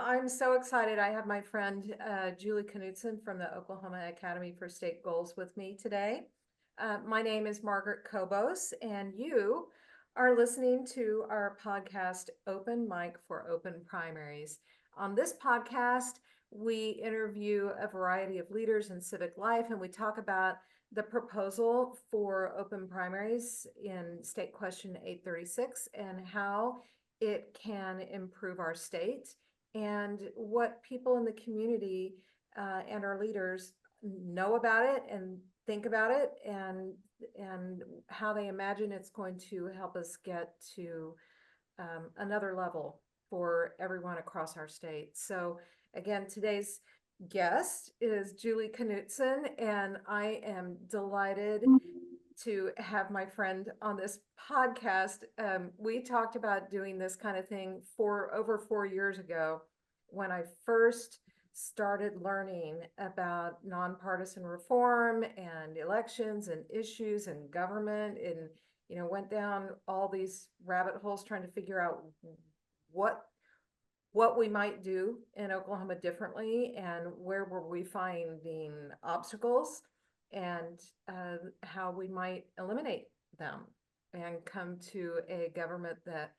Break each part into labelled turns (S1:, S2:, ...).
S1: I'm so excited. I have my friend Julie Knutson from the Oklahoma Academy for State Goals with me today. My name is Margaret Kobos, and you are listening to our podcast, Open Mic for Open Primaries. On this podcast, we interview a variety of leaders in civic life, and we talk about the proposal for open primaries in State Question 836 and how it can improve our state and what people in the community and our leaders know about it and think about it and how they imagine it's going to help us get to another level for everyone across our state. So again, today's guest is Julie Knutson, and I am delighted to have my friend on this podcast. We talked about doing this kind of thing for over 4 years ago when I first started learning about nonpartisan reform and elections and issues and government, and went down all these rabbit holes trying to figure out what we might do in Oklahoma differently and where were we finding obstacles and how we might eliminate them and come to a government that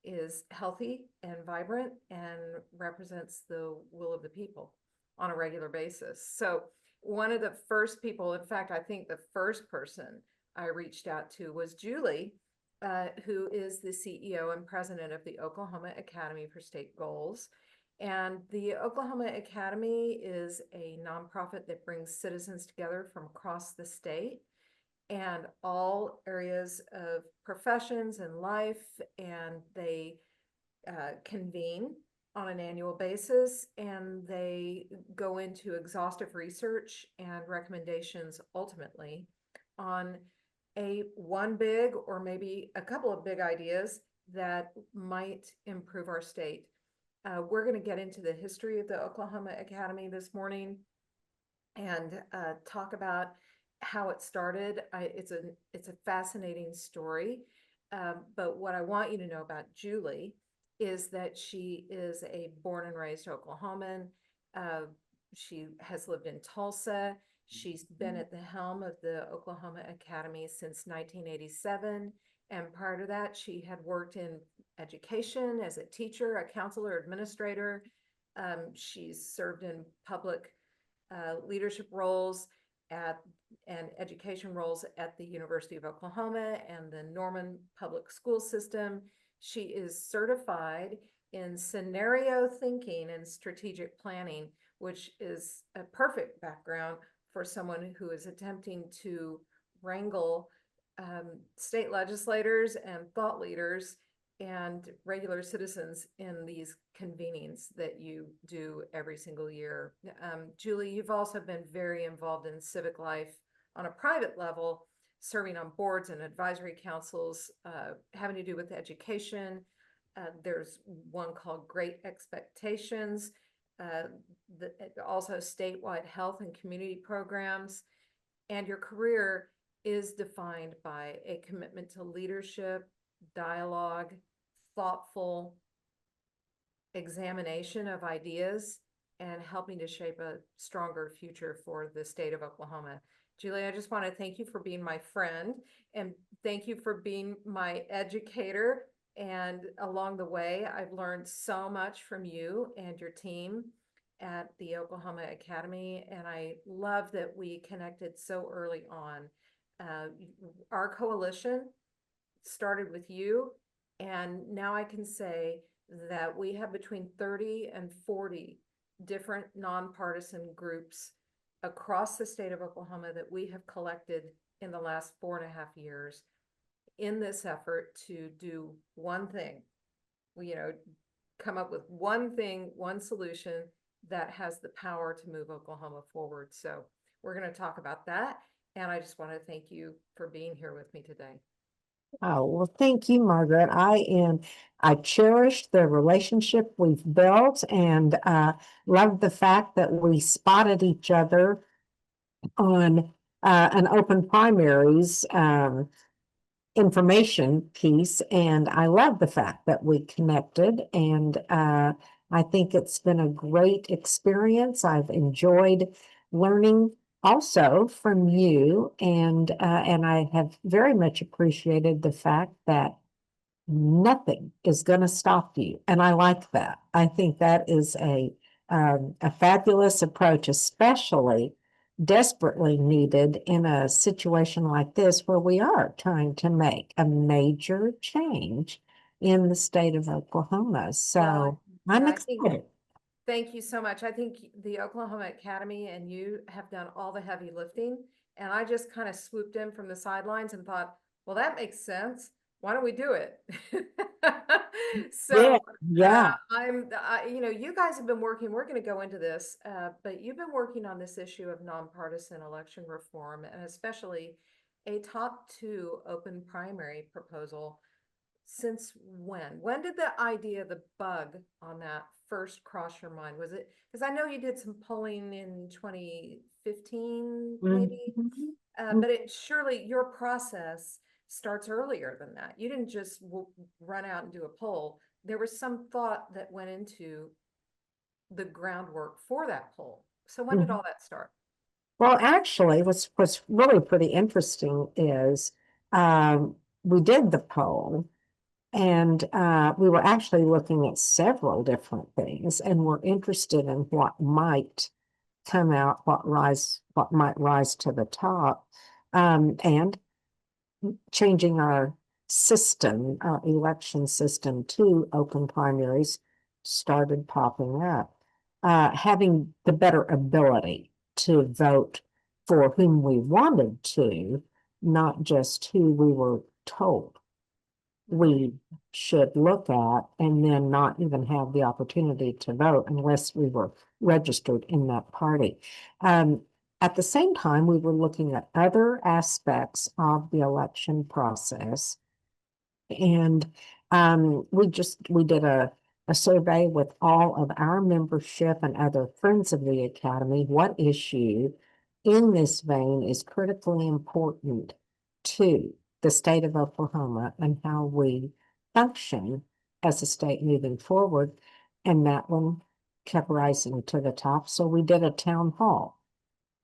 S1: is healthy and vibrant and represents the will of the people on a regular basis. So one of the first people, in fact, I think the first person I reached out to was Julie, who is the CEO and president of the Oklahoma Academy for State Goals. And the Oklahoma Academy is a nonprofit that brings citizens together from across the state and all areas of professions and life, and they convene on an annual basis, and they go into exhaustive research and recommendations ultimately on one big or maybe a couple of big ideas that might improve our state. We're going to get into the history of the Oklahoma Academy this morning and talk about how it started. It's a fascinating story, but what I want you to know about Julie is that she is a born and raised Oklahoman. She has lived in Tulsa. She's been at the helm of the Oklahoma Academy since 1987. And prior to that, she had worked in education as a teacher, a counselor, administrator. She's served in public leadership roles and education roles at the University of Oklahoma and the Norman Public School System. She is certified in scenario thinking and strategic planning, which is a perfect background for someone who is attempting to wrangle state legislators and thought leaders and regular citizens in these convenings that you do every single year. Julie, you've also been very involved in civic life on a private level, serving on boards and advisory councils having to do with education. There's one called Great Expectations, also statewide health and community programs. And your career is defined by a commitment to leadership, dialogue, thoughtful examination of ideas, and helping to shape a stronger future for the state of Oklahoma. Julie, I just want to thank you for being my friend and thank you for being my educator. And along the way, I've learned so much from you and your team at the Oklahoma Academy. And I love that we connected so early on. Our coalition started with you, and now I can say that we have between 30 and 40 different nonpartisan groups across the state of Oklahoma that we have collected in the last 4.5 years in this effort to do one thing. We, come up with one thing, one solution that has the power to move Oklahoma forward. So we're going to talk about that. And I just want to thank you for being here with me today.
S2: Oh, well, thank you, Margaret. I cherish the relationship we've built and love the fact that we spotted each other on an open primaries information piece. And I love the fact that we connected and I think it's been a great experience. I've enjoyed learning also from you, and I have very much appreciated the fact that nothing is going to stop you. And I like that. I think that is a fabulous approach, especially desperately needed in a situation like this where we are trying to make a major change in the state of Oklahoma. So I'm
S1: Yeah, I think,
S2: excited.
S1: thank you so much. I think the Oklahoma Academy and you have done all the heavy lifting. And I just kind of swooped in from the sidelines and thought, well, that makes sense. Why don't we do it?
S2: Yeah,
S1: So
S2: yeah.
S1: you guys have been working, we're going to go into this, but you've been working on this issue of nonpartisan election reform and especially a top two open primary proposal. Since when? When did the idea, the bug on that first cross your mind? Was it, because I know you did some polling in 2015, maybe,
S2: Mhm.
S1: but it surely your process starts earlier than that. You didn't just run out and do a poll. There was some thought that went into the groundwork for that poll. So when did
S2: Mhm.
S1: all that start?
S2: Well, actually, what's really pretty interesting is we did the poll. And we were actually looking at several different things and we're interested in what might come out, what might rise to the top, and changing our system, our election system to open primaries started popping up. Having the better ability to vote for whom we wanted to, not just who we were told we should look at, and then not even have the opportunity to vote unless we were registered in that party. At the same time, we were looking at other aspects of the election process. And we did a survey with all of our membership and other friends of the Academy. What issue in this vein is critically important to the state of Oklahoma and how we function as a state moving forward? And that one kept rising to the top. So we did a town hall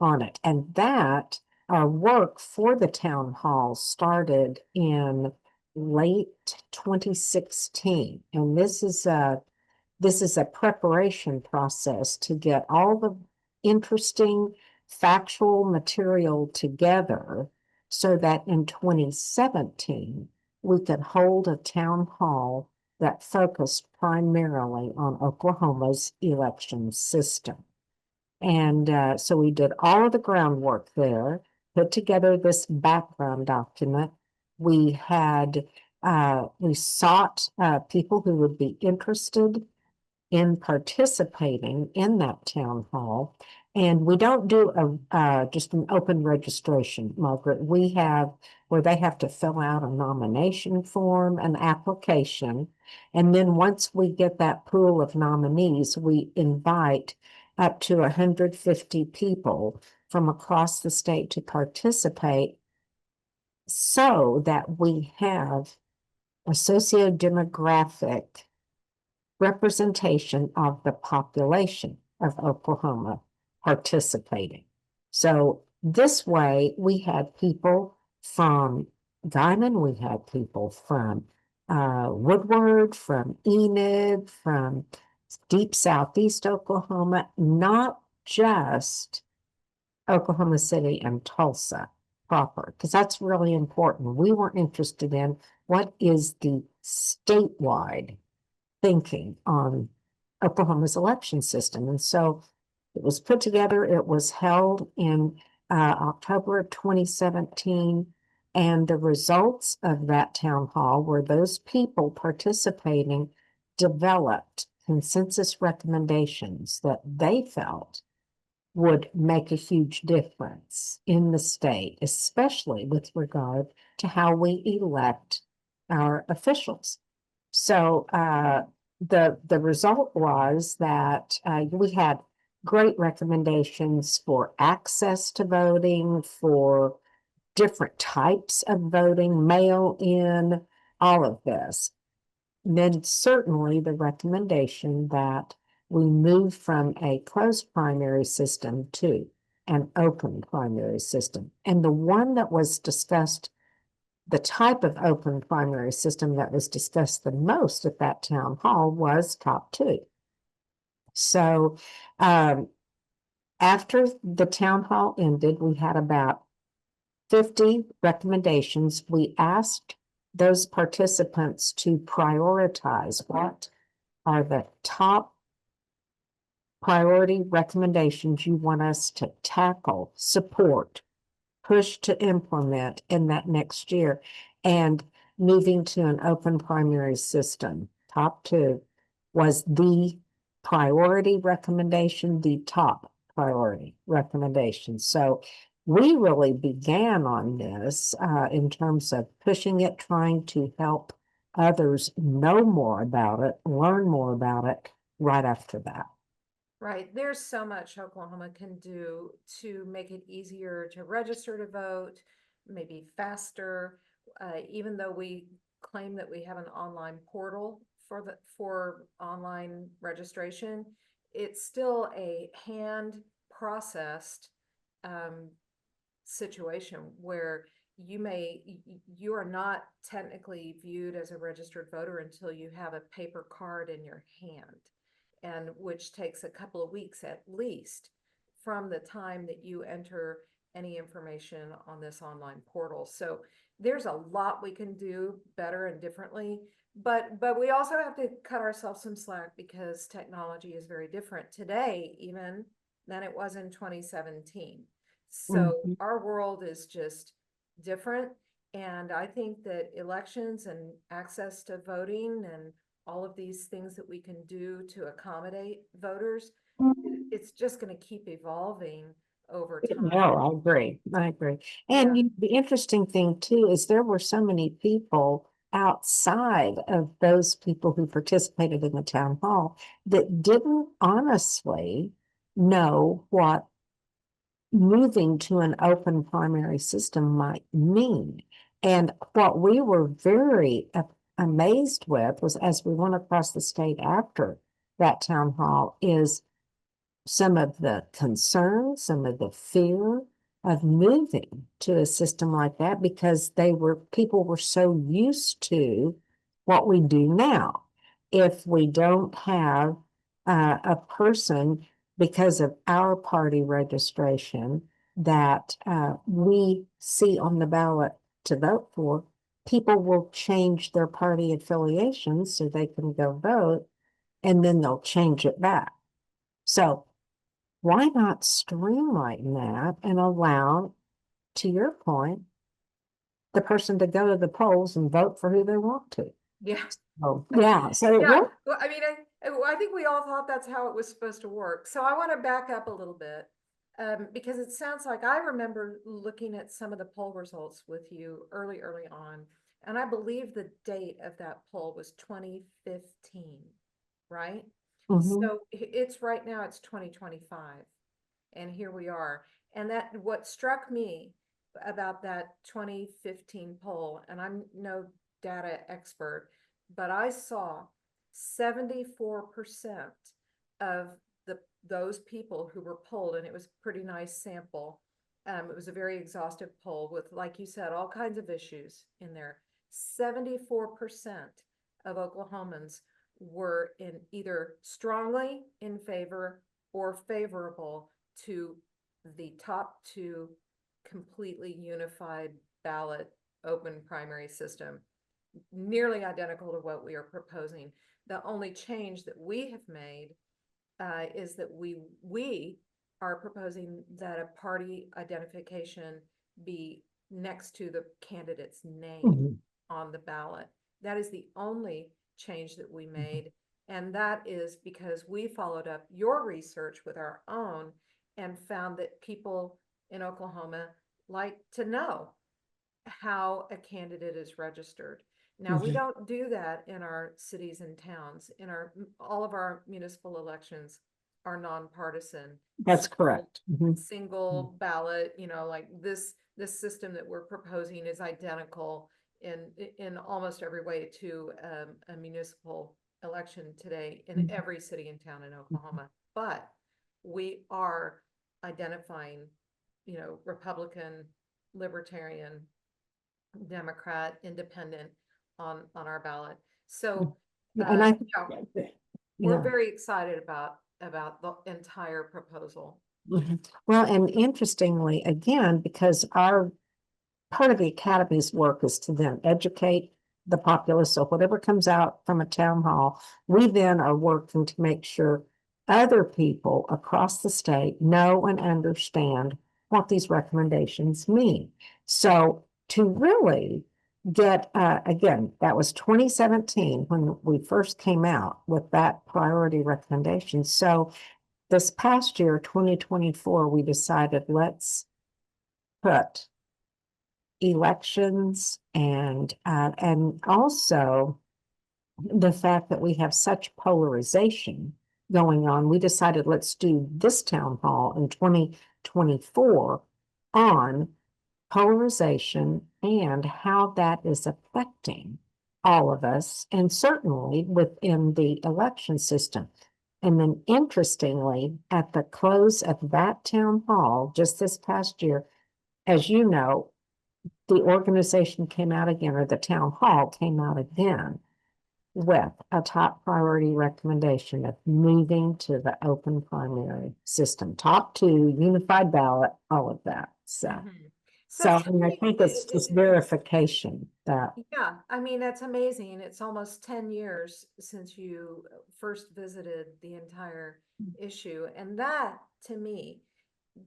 S2: on it. And that our work for the town hall started in late 2016. And this is a preparation process to get all the interesting factual material together so that in 2017 we could hold a town hall that focused primarily on Oklahoma's election system. And so we did all of the groundwork there, put together this background document. We sought people who would be interested in participating in that town hall. And we don't do just an open registration, Margaret. We have where they have to fill out a nomination form, an application. And then once we get that pool of nominees, we invite up to 150 people from across the state to participate so that we have a socio-demographic representation of the population of Oklahoma participating. So this way, we had people from Diamond, we had people from Woodward, from Enid, from deep southeast Oklahoma, not just Oklahoma City and Tulsa proper, because that's really important. We were interested in what is the statewide thinking on Oklahoma's election system. And so it was put together, it was held in October of 2017. And the results of that town hall were those people participating developed consensus recommendations that they felt would make a huge difference in the state, especially with regard to how we elect our officials. So the result was that we had great recommendations for access to voting, for different types of voting, mail in, all of this. And then certainly the recommendation that we moved from a closed primary system to an open primary system. And the one that was discussed, the type of open primary system that was discussed the most at that town hall was top two. So after the town hall ended, we had about 50 recommendations. We asked those participants to prioritize what are the top priority recommendations you want us to tackle, support, push to implement in that next year. And moving to an open primary system, top two, was the priority recommendation, the top priority recommendation. So we really began on this in terms of pushing it, trying to help others know more about it, learn more about it right after that.
S1: Right, there's so much Oklahoma can do to make it easier to register to vote, maybe faster. Even though we claim that we have an online portal for online registration, it's still a hand processed situation where you are not technically viewed as a registered voter until you have a paper card in your hand, and which takes a couple of weeks at least from the time that you enter any information on this online portal. So there's a lot we can do better and differently, but we also have to cut ourselves some slack because technology is very different today even than it was in 2017. So
S2: Mhm.
S1: our world is just different. And I think that elections and access to voting and all of these things that we can do to accommodate voters, it's just going to keep evolving over time.
S2: No, I agree. I agree.
S1: Yeah.
S2: And the interesting thing too is there were so many people outside of those people who participated in the town hall that didn't honestly know what moving to an open primary system might mean. And what we were very amazed with was as we went across the state after that town hall is some of the concern, some of the fear of moving to a system like that because people were so used to what we do now. If we don't have a person because of our party registration that we see on the ballot to vote for, people will change their party affiliations so they can go vote and then they'll change it back. So why not streamline that and allow, to your point, the person to go to the polls and vote for who they want to?
S1: Yeah.
S2: Oh, yeah. So it
S1: Yeah.
S2: will.
S1: Well, I mean, I think we all thought that's how it was supposed to work. So I want to back up a little bit because it sounds like I remember looking at some of the poll results with you early on. And I believe the date of that poll was 2015, right?
S2: Mhm.
S1: So it's right now, it's 2025. And here we are. And that what struck me about that 2015 poll, and I'm no data expert, but I saw 74% of those people who were polled, and it was a pretty nice sample. It was a very exhaustive poll with, like you said, all kinds of issues in there. 74% of Oklahomans were in either strongly in favor or favorable to the top two completely unified ballot open primary system, nearly identical to what we are proposing. The only change that we have made is that we are proposing that a party identification be next to the candidate's name
S2: Mhm.
S1: on the ballot. That is the only change that we made. And that is because we followed up your research with our own and found that people in Oklahoma like to know how a candidate is registered. Now, we
S2: Mhm.
S1: don't do that in our cities and towns. All of our municipal elections are nonpartisan,
S2: That's correct. Mhm.
S1: single ballot, like this system that we're proposing is identical in almost every way to a municipal election today in
S2: Mhm.
S1: every city and town in Oklahoma, but we are identifying, Republican, Libertarian, Democrat, Independent on our ballot. So,
S2: And I,
S1: yeah, we're
S2: yeah.
S1: very excited about the entire proposal.
S2: Mhm. Well, and interestingly, again, because our part of the academy's work is to then educate the populace. So whatever comes out from a town hall, we then are working to make sure other people across the state know and understand what these recommendations mean. So to really get, again, that was 2017 when we first came out with that priority recommendation. So this past year, 2024, we decided let's put elections and also the fact that we have such polarization going on, we decided let's do this town hall in 2024 on polarization and how that is affecting all of us, and certainly within the election system. And then interestingly, at the close of that town hall just this past year, as you know, the organization came out again, or the town hall came out again with a top priority recommendation of moving to the open primary system, top two, unified ballot, all of that. So,
S1: Mhm. So
S2: so
S1: tell
S2: and I
S1: me,
S2: think it's just verification that,
S1: yeah, I mean, that's amazing. It's almost 10 years since you first visited the entire issue. And that, to me,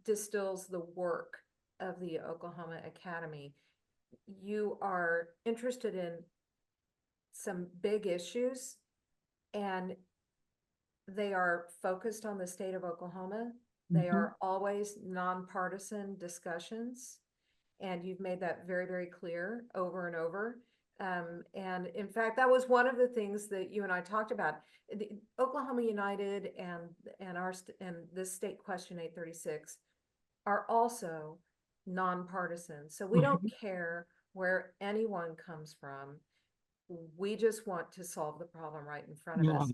S1: distills the work of the Oklahoma Academy. You are interested in some big issues, and they are focused on the state of Oklahoma. They
S2: Mhm.
S1: are always nonpartisan discussions. And you've made that very, very clear over and over. And in fact, that was one of the things that you and I talked about. Oklahoma United and this state question 836 are also nonpartisan. So we don't
S2: Mhm.
S1: care where anyone comes from. We just want to solve the problem right in front of
S2: Yeah.
S1: us.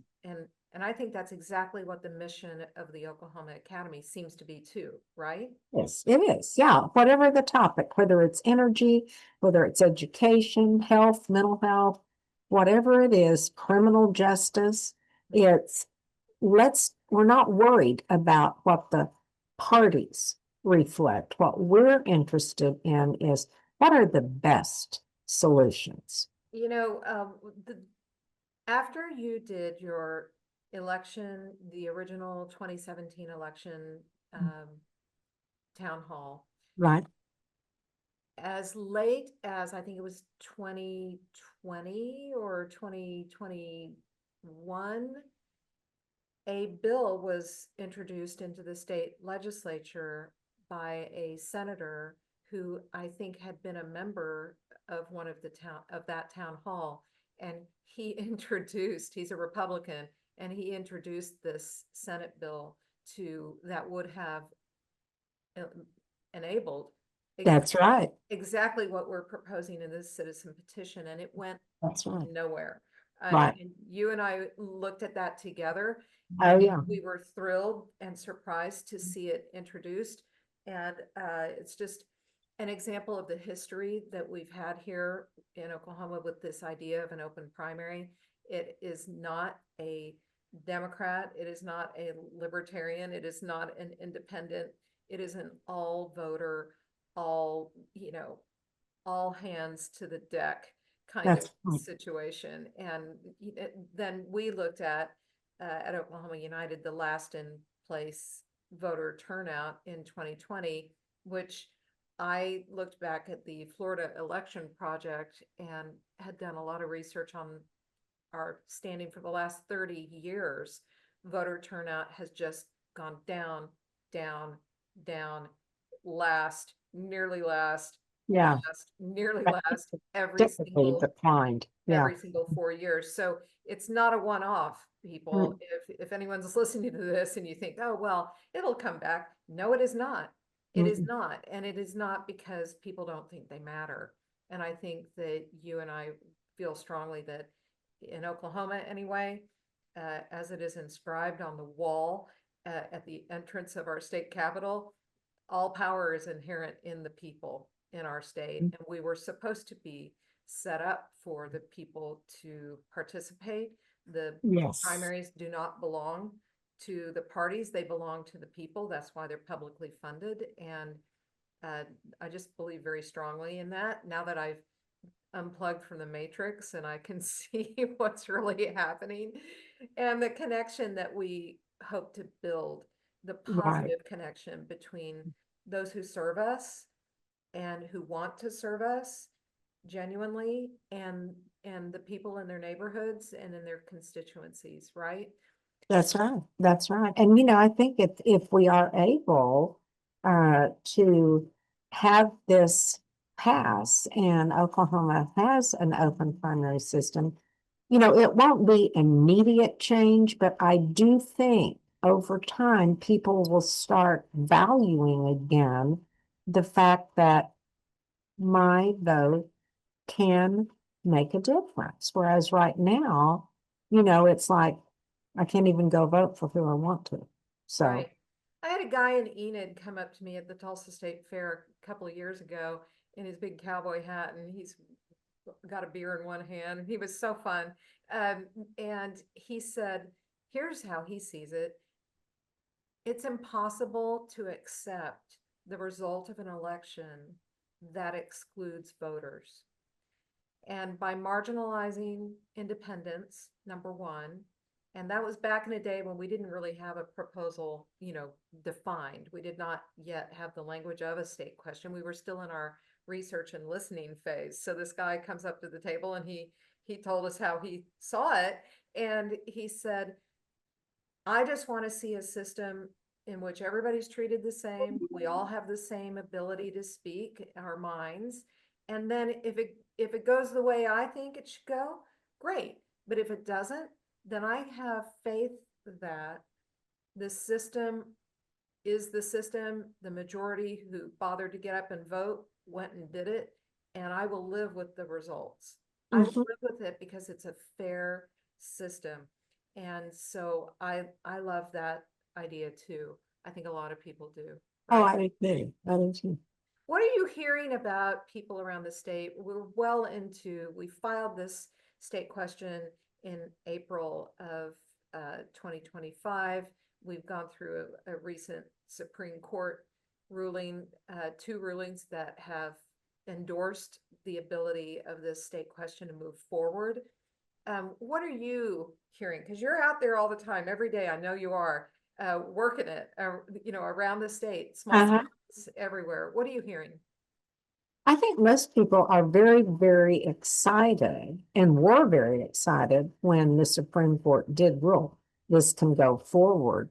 S1: And I think that's exactly what the mission of the Oklahoma Academy seems to be too, right?
S2: Yes, it is. Yeah. Whatever the topic, whether it's energy, whether it's education, health, mental health, whatever it is, criminal justice, it's we're not worried about what the parties reflect. What we're interested in is what are the best solutions?
S1: You know, the, after you did your election, the original 2017 election, um, town hall,
S2: Right?
S1: as late as I think it was 2020 or 2021, a bill was introduced into the state legislature by a senator who I think had been a member of one of the town of that town hall. And he introduced, he's a Republican, and he introduced this Senate bill that would have uh, enabled
S2: That's right.
S1: exactly what we're proposing in this citizen petition, and it went
S2: That's right.
S1: nowhere.
S2: Right.
S1: And you and I looked at that together,
S2: Oh,
S1: and
S2: yeah.
S1: we were thrilled and surprised to see it introduced. And it's just an example of the history that we've had here in Oklahoma with this idea of an open primary. It is not a Democrat, it is not a libertarian, it is not an independent, it is an all voter, all, all hands to the deck kind of
S2: That's right.
S1: situation. And then we looked at Oklahoma United, the last in place voter turnout in 2020, which I looked back at the Florida election project and had done a lot of research on our standing for the last 30 years. Voter turnout has just gone down, down, down, nearly
S2: Yeah.
S1: nearly last
S2: Typically declined. Yeah.
S1: every single 4 years. So it's not a one-off, people.
S2: Mm,
S1: If anyone's listening to this and you think, oh, well, it'll come back. No, it is not. It is
S2: mm,
S1: not. And it is not because people don't think they matter. And I think that you and I feel strongly that in Oklahoma anyway, as it is inscribed on the wall at the entrance of our state capitol, all power is inherent in the people in our state, and we were supposed to be set up for the people to participate. The
S2: Yes,
S1: primaries do not belong to the parties, they belong to the people. That's why they're publicly funded. And I just believe very strongly in that now that I've unplugged from the matrix and I can see what's really happening and the connection that we hope to build, the
S2: right.
S1: positive connection between those who serve us and who want to serve us genuinely, and the people in their neighborhoods and in their constituencies, right?
S2: That's right. That's right. And I think if we are able to have this pass and Oklahoma has an open primary system, it won't be immediate change, but I do think over time people will start valuing again the fact that my vote can make a difference. Whereas right now, it's like I can't even go vote for who I want to. So,
S1: Right. I had a guy in Enid come up to me at the Tulsa State Fair a couple of years ago in his big cowboy hat, and he's got a beer in one hand. He was so fun. And he said, here's how he sees it. It's impossible to accept the result of an election that excludes voters. And by marginalizing independence, number one, and that was back in a day when we didn't really have a proposal, defined. We did not yet have the language of a state question. We were still in our research and listening phase. So this guy comes up to the table and he told us how he saw it. And he said, I just want to see a system in which everybody's treated the same. We all have the same ability to speak our minds. And then if it goes the way I think it should go, great. But if it doesn't, then I have faith that the system is the system. The majority who bothered to get up and vote went and did it. And I will live with the results. I will
S2: mhm.
S1: live with it because it's a fair system. And so I love that idea too. I think a lot of people do,
S2: Oh,
S1: right?
S2: I agree. I do too.
S1: What are you hearing about people around the state? We filed this state question in April of 2025. We've gone through a recent Supreme Court ruling, two rulings that have endorsed the ability of this state question to move forward. What are you hearing? Because you're out there all the time, every day. I know you are working it, around the state, small
S2: Uh-huh.
S1: towns everywhere. What are you hearing?
S2: I think most people are very, very excited and were very excited when the Supreme Court did rule this can go forward.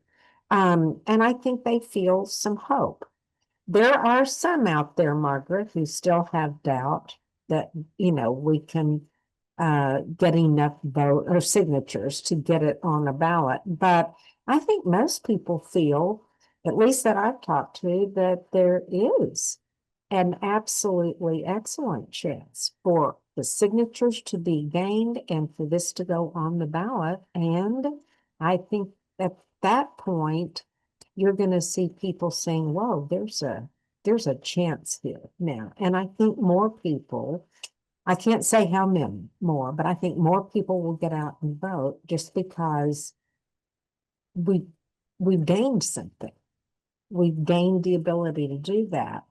S2: And I think they feel some hope. There are some out there, Margaret, who still have doubt that, we can get enough vote or signatures to get it on a ballot. But I think most people feel, at least that I've talked to, that there is an absolutely excellent chance for the signatures to be gained and for this to go on the ballot. And I think at that point, you're going to see people saying, whoa, there's a chance here now. And I think more people, I can't say how many more, but I think more people will get out and vote just because we we've gained something. We've gained the ability to do that.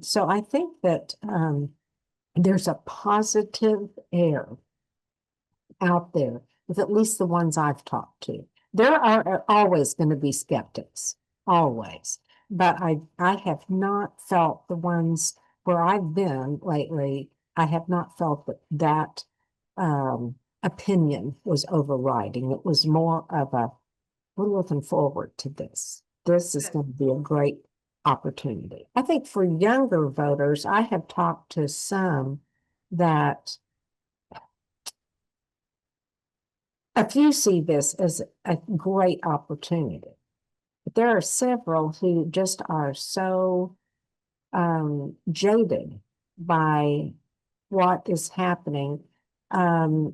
S2: So I think that there's a positive air out there with at least the ones I've talked to. There are always going to be skeptics, always. But I have not felt the ones where I've been lately, I have not felt that opinion was overriding. It was more of we're looking forward to this. This is
S1: Good.
S2: going to be a great opportunity. I think for younger voters, I have talked to some that a few see this as a great opportunity. But there are several who just are so jaded by what is happening. Um,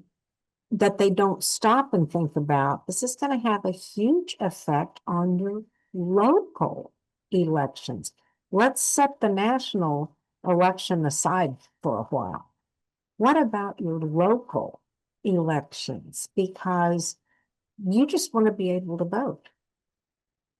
S2: that they don't stop and think about, this is going to have a huge effect on your local elections. Let's set the national election aside for a while. What about your local elections? Because you just want to be able to vote.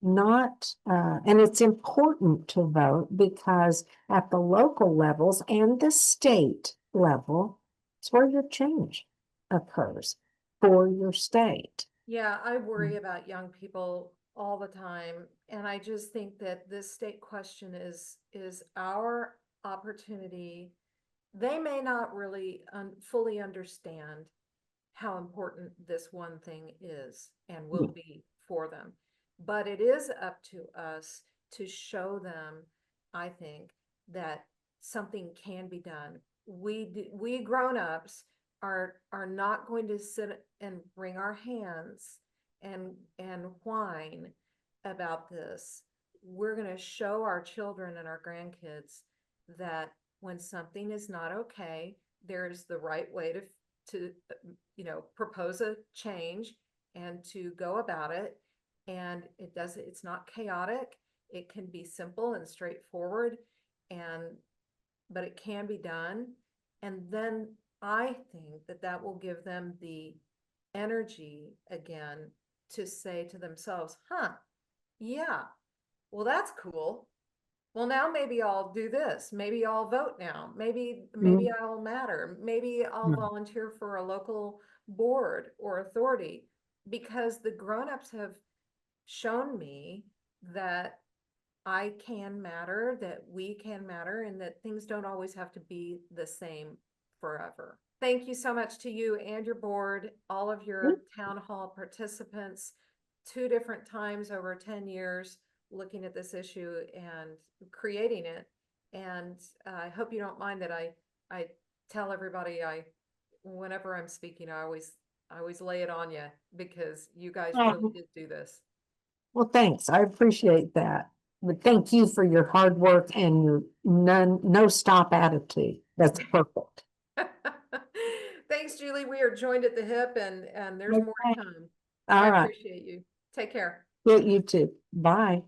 S2: Not, and it's important to vote because at the local levels and the state level, it's where your change occurs for your state.
S1: Yeah, I worry about young people all the time, and I just think that this state question is our opportunity. They may not really fully understand how important this one thing is and will be for them. But it is up to us to show them, I think, that something can be done. We grown-ups are not going to sit and wring our hands and whine about this. We're going to show our children and our grandkids that when something is not okay, there's the right way to propose a change and to go about it. And it's not chaotic. It can be simple and straightforward, but it can be done. And then I think that will give them the energy again to say to themselves, yeah, well, that's cool. Well, now maybe I'll do this. Maybe I'll vote now. Maybe I'll matter. Maybe I'll volunteer for a local board or authority, because the grown-ups have shown me that I can matter, that we can matter, and that things don't always have to be the same forever. Thank you so much to you and your board, all of your town hall participants, 2 different times over 10 years, looking at this issue and creating it. And I hope you don't mind that I tell everybody whenever I'm speaking, I always lay it on you, because you guys really did do this.
S2: Well, thanks. I appreciate that. But thank you for your hard work and your no stop attitude. That's perfect.
S1: Thanks, Julie. We are joined at the hip, and there's more to come.
S2: All
S1: I
S2: right.
S1: appreciate you. Take care.
S2: You too. Bye.